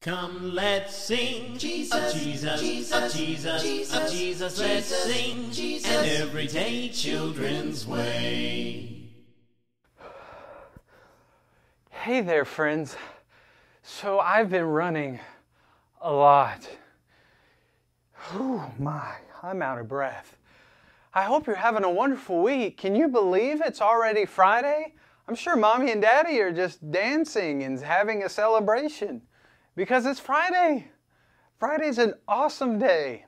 Come, let's sing Jesus, Jesus, Jesus, Jesus, Jesus, let's sing an everyday children's way. Hey there, friends. So I've been running a lot. Oh my, I'm out of breath. I hope you're having a wonderful week. Can you believe it's already Friday? I'm sure Mommy and Daddy are just dancing and having a celebration because it's Friday. Friday's an awesome day.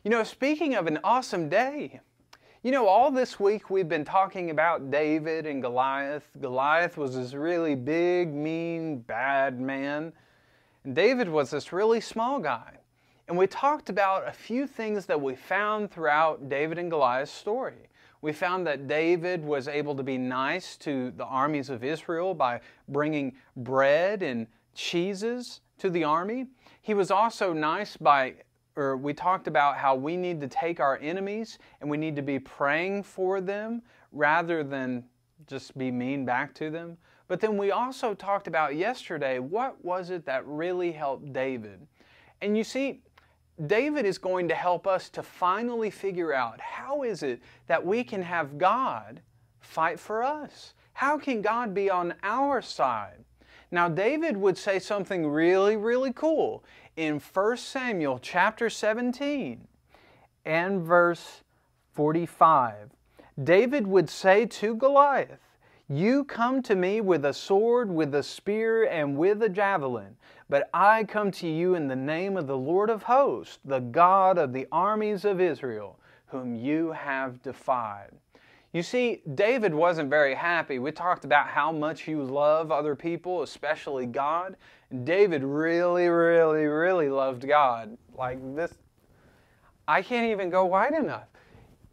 You know, speaking of an awesome day, all this week we've been talking about David and Goliath. Goliath was this really big, mean, bad man. And David was this really small guy. And we talked about a few things that we found throughout David and Goliath's story. We found that David was able to be nice to the armies of Israel by bringing bread and cheeses to the army. He was also nice we talked about how we need to take our enemies and we need to be praying for them rather than just be mean back to them. But then we also talked about yesterday, what was it that really helped David? And you see, David is going to help us to finally figure out how is it that we can have God fight for us? How can God be on our side? Now, David would say something really, really cool in 1 Samuel chapter 17 and verse 45. David would say to Goliath, "You come to me with a sword, with a spear, and with a javelin, but I come to you in the name of the Lord of hosts, the God of the armies of Israel, whom you have defied." You see, David wasn't very happy. We talked about how much he loved other people, especially God. And David really, really, really loved God. Like this, I can't even go wide enough.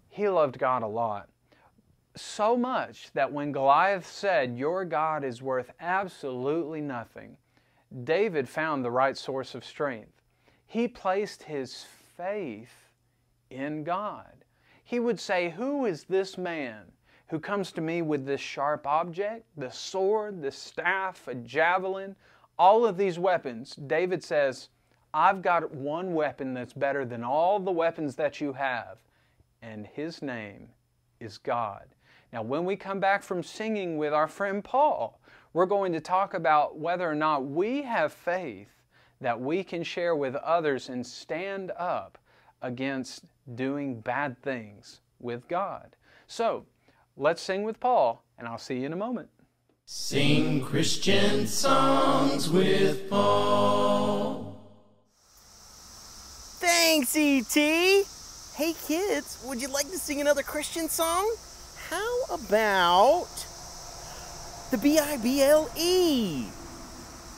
He loved God a lot. So much that when Goliath said, "Your God is worth absolutely nothing," David found the right source of strength. He placed his faith in God. He would say, "Who is this man who comes to me with this sharp object, the sword, the staff, a javelin, all of these weapons?" David says, "I've got one weapon that's better than all the weapons that you have, and his name is God." Now, when we come back from singing with our friend Paul, we're going to talk about whether or not we have faith that we can share with others and stand up against doing bad things with God. So, let's sing with Paul, and I'll see you in a moment. Sing Christian songs with Paul. Thanks, E.T. Hey kids, would you like to sing another Christian song? How about the B-I-B-L-E?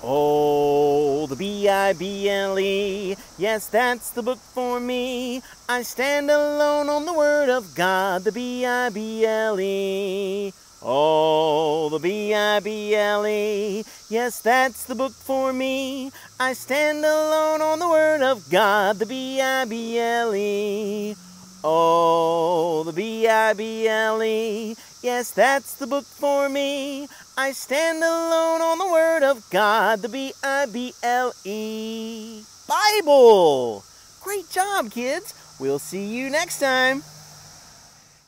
Oh, the B-I-B-L-E, yes, that's the book for me. I stand alone on the Word of God, the B-I-B-L-E. Oh, the B-I-B-L-E, yes, that's the book for me. I stand alone on the Word of God, the B-I-B-L-E. Oh, the B-I-B-L-E, yes, that's the book for me. I stand alone on the Word of God, the B-I-B-L-E. Bible! Great job, kids. We'll see you next time.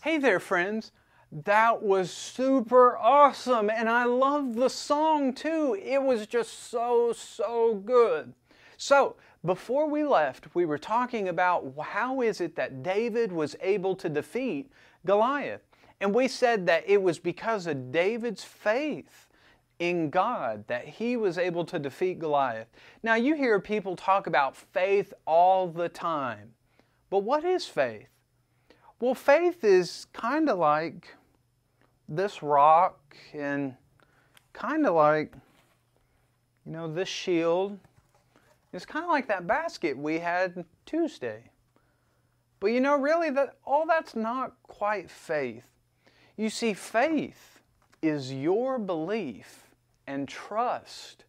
Hey there, friends. That was super awesome, and I love the song too. It was just so good. So, before we left, we were talking about how is it that David was able to defeat Goliath. And we said that it was because of David's faith in God that he was able to defeat Goliath. Now, you hear people talk about faith all the time. But what is faith? Well, faith is kind of like this rock and kind of like, this shield. It's kind of like that basket we had Tuesday. But really, all that's not quite faith. You see, faith is your belief and trust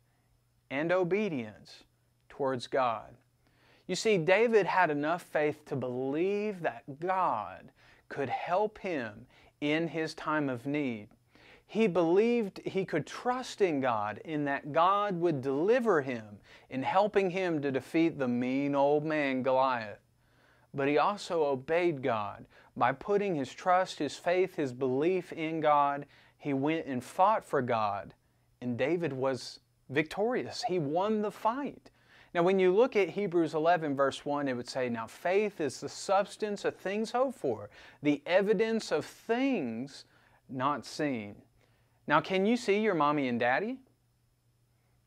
and obedience towards God. You see, David had enough faith to believe that God could help him in his time of need. He believed he could trust in God, in that God would deliver him in helping him to defeat the mean old man Goliath. But he also obeyed God. By putting his trust, his faith, his belief in God, he went and fought for God. And David was victorious. He won the fight. Now when you look at Hebrews 11 verse 1, it would say, now faith is the substance of things hoped for, the evidence of things not seen. Now can you see your mommy and daddy?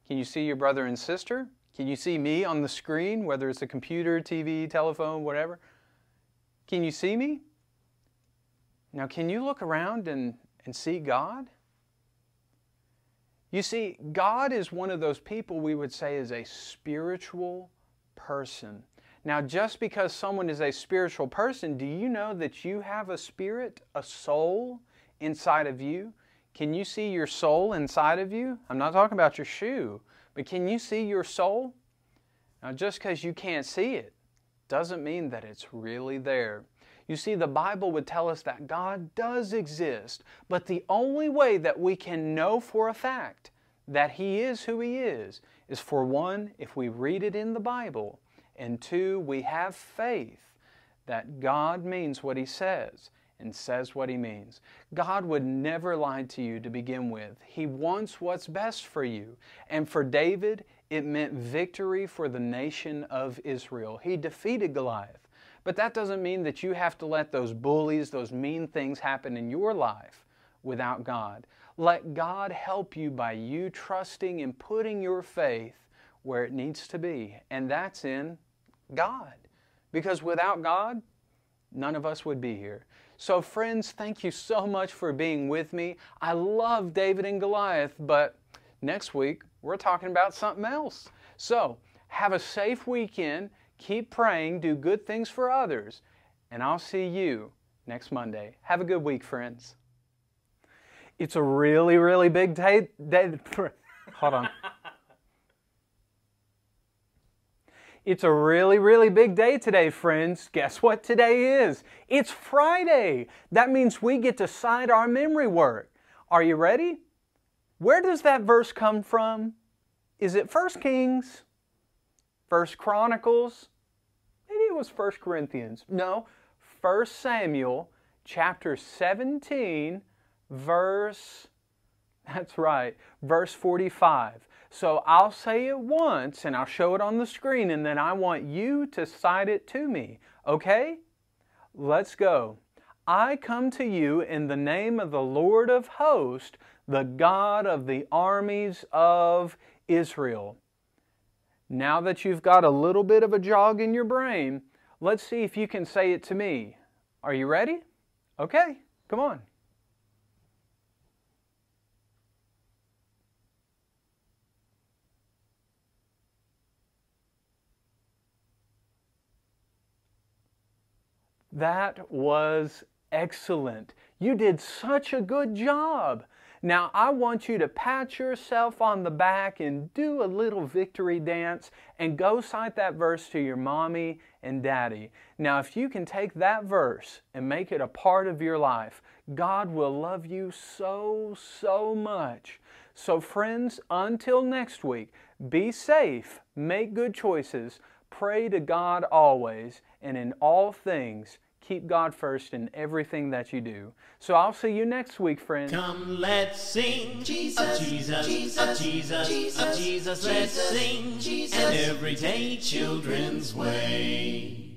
Can you see your brother and sister? Can you see me on the screen, whether it's a computer, TV, telephone, whatever? Can you see me? Now can you look around and see God? You see, God is one of those people we would say is a spiritual person. Now, just because someone is a spiritual person, do you know that you have a spirit, a soul inside of you? Can you see your soul inside of you? I'm not talking about your shoe, but can you see your soul? Now, just because you can't see it doesn't mean that it's really there. You see, the Bible would tell us that God does exist, but the only way that we can know for a fact that He is who He is for one, if we read it in the Bible, and two, we have faith that God means what He says and says what He means. God would never lie to you to begin with. He wants what's best for you. And for David, it meant victory for the nation of Israel. He defeated Goliath. But that doesn't mean that you have to let those bullies, those mean things happen in your life without God. Let God help you by you trusting and putting your faith where it needs to be. And that's in God. Because without God, none of us would be here. So friends, thank you so much for being with me. I love David and Goliath, but next week we're talking about something else. So have a safe weekend. Keep praying, do good things for others, and I'll see you next Monday. Have a good week, friends. It's a really, really big day. Hold on. It's a really, really big day today, friends. Guess what today is? It's Friday. That means we get to cite our memory work. Are you ready? Where does that verse come from? Is it 1 Kings? 1 Chronicles? Maybe it was 1 Corinthians. No, 1 Samuel chapter 17, verse 45. So I'll say it once and I'll show it on the screen and then I want you to cite it to me. Okay? Let's go. I come to you in the name of the Lord of hosts, the God of the armies of Israel. Now that you've got a little bit of a jog in your brain, let's see if you can say it to me. Are you ready? Okay, come on. That was excellent. You did such a good job. Now, I want you to pat yourself on the back and do a little victory dance and go cite that verse to your mommy and daddy. Now, if you can take that verse and make it a part of your life, God will love you so, so much. So, friends, until next week, be safe, make good choices, pray to God always, and in all things, keep God first in everything that you do. So I'll see you next week, friends. Come, let's sing Jesus, Jesus, Jesus, Jesus, Jesus, let's sing an everyday children's way.